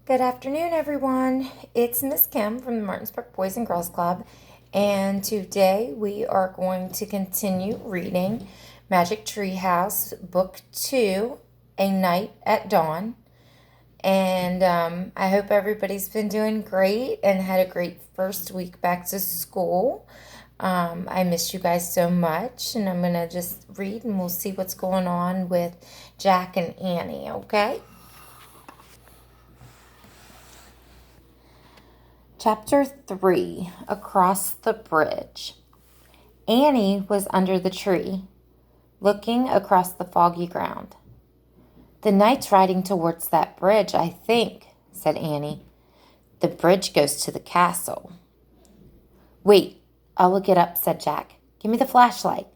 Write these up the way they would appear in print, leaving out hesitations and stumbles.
Good afternoon, everyone. It's Miss Kim from the Martinsburg Boys and Girls Club, and today we are going to continue reading Magic Treehouse, Book 2, A Night at Dawn. And I hope everybody's been doing great and had a great first week back to school. I miss you guys so much, and I'm going to just read and we'll see what's going on with Jack and Annie, okay? Chapter 3, Across the Bridge. Annie was under the tree, looking across the foggy ground. "The knight's riding towards that bridge, I think," said Annie. "The bridge goes to the castle." "Wait, I'll look it up," said Jack. "Give me the flashlight."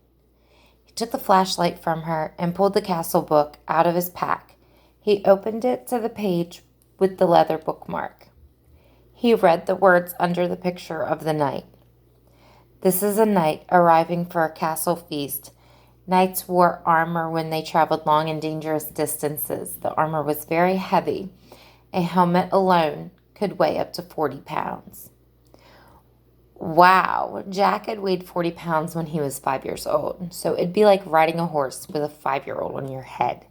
He took the flashlight from her and pulled the castle book out of his pack. He opened it to the page with the leather bookmark. He read the words under the picture of the knight. "This is a knight arriving for a castle feast. Knights wore armor when they traveled long and dangerous distances. The armor was very heavy. A helmet alone could weigh up to 40 pounds. Wow, Jack had weighed 40 pounds when he was 5 years old, so it'd be like riding a horse with a 5-year-old on your head.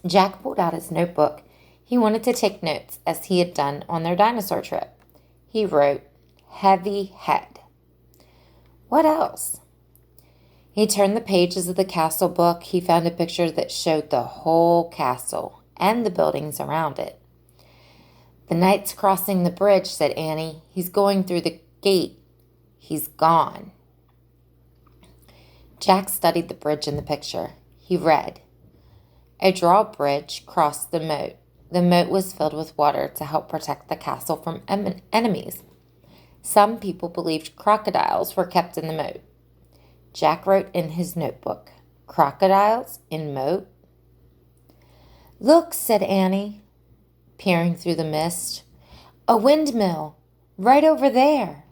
Jack pulled out his notebook. He wanted to take notes, as he had done on their dinosaur trip. He wrote, "Heavy head." What else? He turned the pages of the castle book. He found a picture that showed the whole castle and the buildings around it. "The knight's crossing the bridge," said Annie. "He's going through the gate. He's gone." Jack studied the bridge in the picture. He read, "A drawbridge crossed the moat. The moat was filled with water to help protect the castle from enemies. Some people believed crocodiles were kept in the moat." Jack wrote in his notebook, "Crocodiles in moat?" "Look," said Annie, peering through the mist. "A windmill, right over there."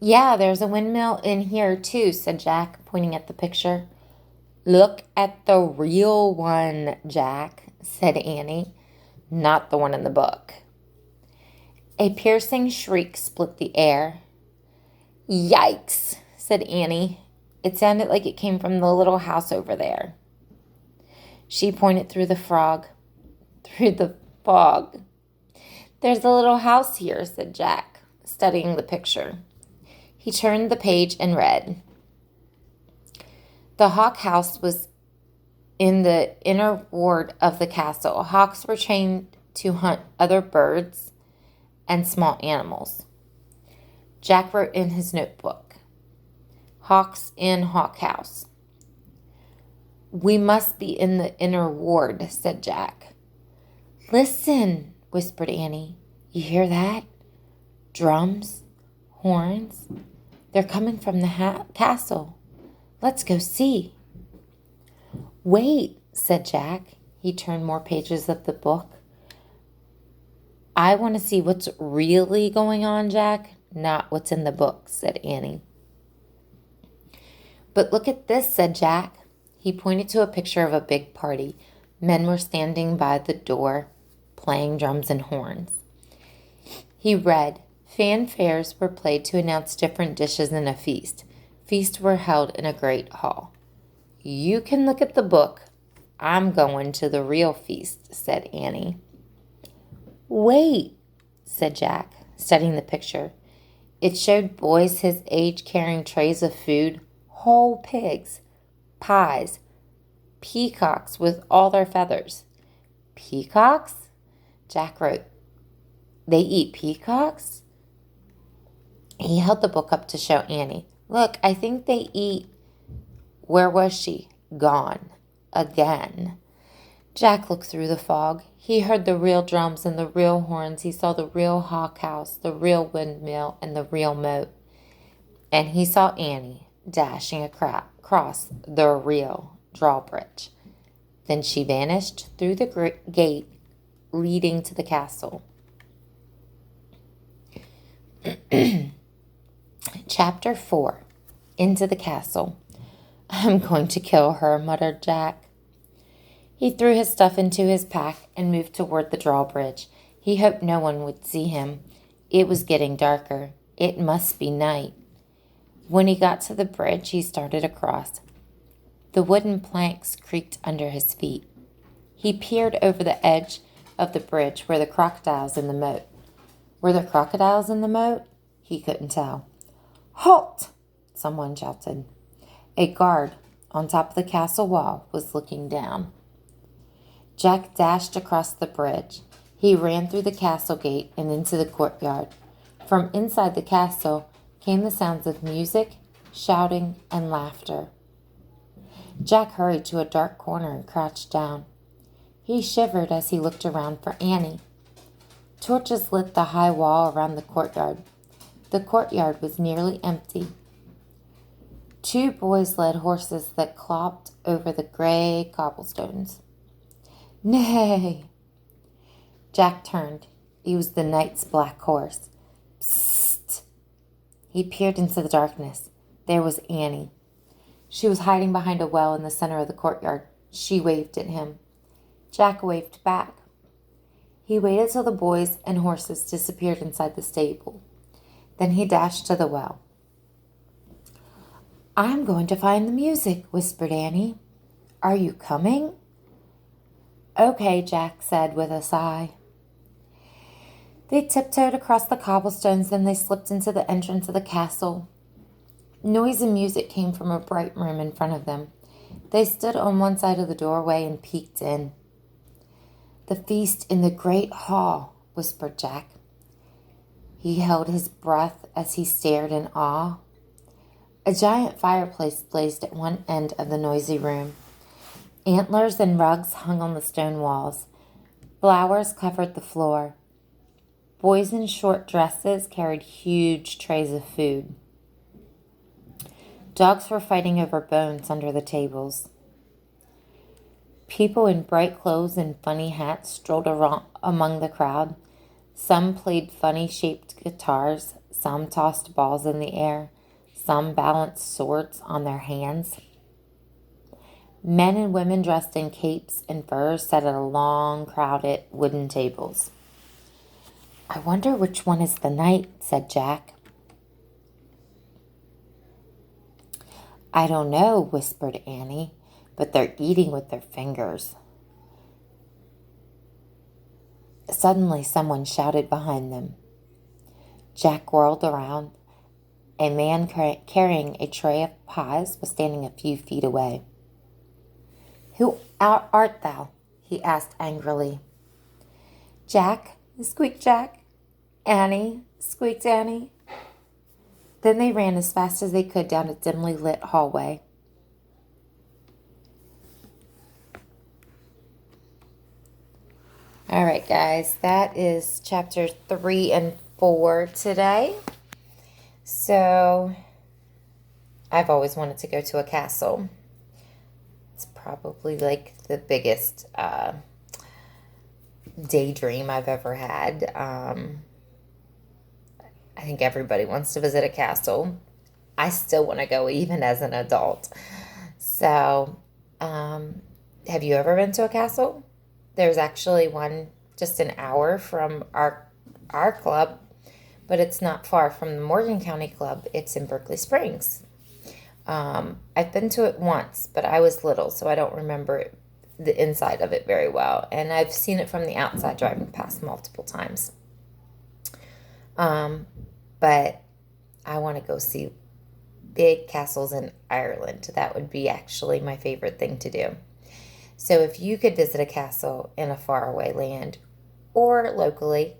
"Yeah, there's a windmill in here too," said Jack, pointing at the picture. "Look at the real one, Jack," said Annie, "not the one in the book." A piercing shriek split the air. "Yikes," said Annie. "It sounded like it came from the little house over there." She pointed through the fog. "There's a little house here," said Jack, studying the picture. He turned the page and read, "The hawk house was in the inner ward of the castle. Hawks were trained to hunt other birds and small animals." Jack wrote in his notebook, "Hawks in hawk house." "We must be in the inner ward," said Jack. "Listen," whispered Annie. "You hear that? Drums, horns. They're coming from the castle. Let's go see." "Wait," said Jack. He turned more pages of the book. "I want to see what's really going on, Jack, not what's in the book," said Annie. "But look at this," said Jack. He pointed to a picture of a big party. Men were standing by the door, playing drums and horns. He read, "Fanfares were played to announce different dishes in a feast. Feasts were held in a great hall." "You can look at the book. I'm going to the real feast," said Annie. "Wait," said Jack, studying the picture. It showed boys his age carrying trays of food, whole pigs, pies, peacocks with all their feathers. "Peacocks?" Jack wrote. "They eat peacocks?" He held the book up to show Annie. "Look, I think they eat—" Where was she? Gone. Again. Jack looked through the fog. He heard the real drums and the real horns. He saw the real hawk house, the real windmill, and the real moat. And he saw Annie dashing across the real drawbridge. Then she vanished through the gate leading to the castle. Chapter 4. Into the castle. "I'm going to kill her," muttered Jack. He threw his stuff into his pack and moved toward the drawbridge. He hoped no one would see him. It was getting darker. It must be night. When he got to the bridge, he started across. The wooden planks creaked under his feet. He peered over the edge of the bridge where the crocodiles in the moat. Were there crocodiles in the moat? He couldn't tell. Halt! Someone shouted. A guard on top of the castle wall was looking down. Jack dashed across the bridge. He ran through the castle gate and into the courtyard. From inside the castle came the sounds of music, shouting, and laughter. Jack hurried to a dark corner and crouched down. He shivered as he looked around for Annie. Torches lit the high wall around the courtyard. The courtyard was nearly empty. Two boys led horses that clopped over the gray cobblestones. Nay! Jack turned. He was the knight's black horse. Psst! He peered into the darkness. There was Annie. She was hiding behind a well in the center of the courtyard. She waved at him. Jack waved back. He waited till the boys and horses disappeared inside the stable. Then he dashed to the well. I'm going to find the music, whispered Annie. Are you coming? Okay, Jack said with a sigh. They tiptoed across the cobblestones, then they slipped into the entrance of the castle. Noise and music came from a bright room in front of them. They stood on one side of the doorway and peeked in. The feast in the great hall, whispered Jack. He held his breath as he stared in awe. A giant fireplace blazed at one end of the noisy room. Antlers and rugs hung on the stone walls. Flowers covered the floor. Boys in short dresses carried huge trays of food. Dogs were fighting over bones under the tables. People in bright clothes and funny hats strolled around among the crowd. Some played funny-shaped guitars, some tossed balls in the air, some balanced swords on their hands. Men and women dressed in capes and furs sat at long, crowded wooden tables. I wonder which one is the knight, said Jack. I don't know, whispered Annie, but they're eating with their fingers. Suddenly, someone shouted behind them. Jack whirled around. A man carrying a tray of pies was standing a few feet away. Who art thou? He asked angrily. Jack, squeaked Jack. Annie, squeaked Annie. Then they ran as fast as they could down a dimly lit hallway. All right, guys, that is chapters 3 and 4 today. So, I've always wanted to go to a castle. It's probably like the biggest daydream I've ever had. I think everybody wants to visit a castle. I still want to go even as an adult. So, have you ever been to a castle? There's actually one just an hour from our club, but it's not far from the Morgan County Club. It's in Berkeley Springs. I've been to it once, but I was little, so I don't remember the inside of it very well. And I've seen it from the outside driving past multiple times. But I want to go see big castles in Ireland. That would be actually my favorite thing to do. So if you could visit a castle in a faraway land or locally,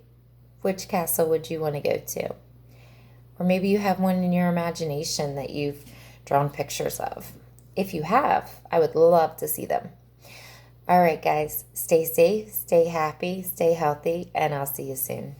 which castle would you want to go to? Or maybe you have one in your imagination that you've drawn pictures of. If you have, I would love to see them. All right, guys, stay safe, stay happy, stay healthy, and I'll see you soon.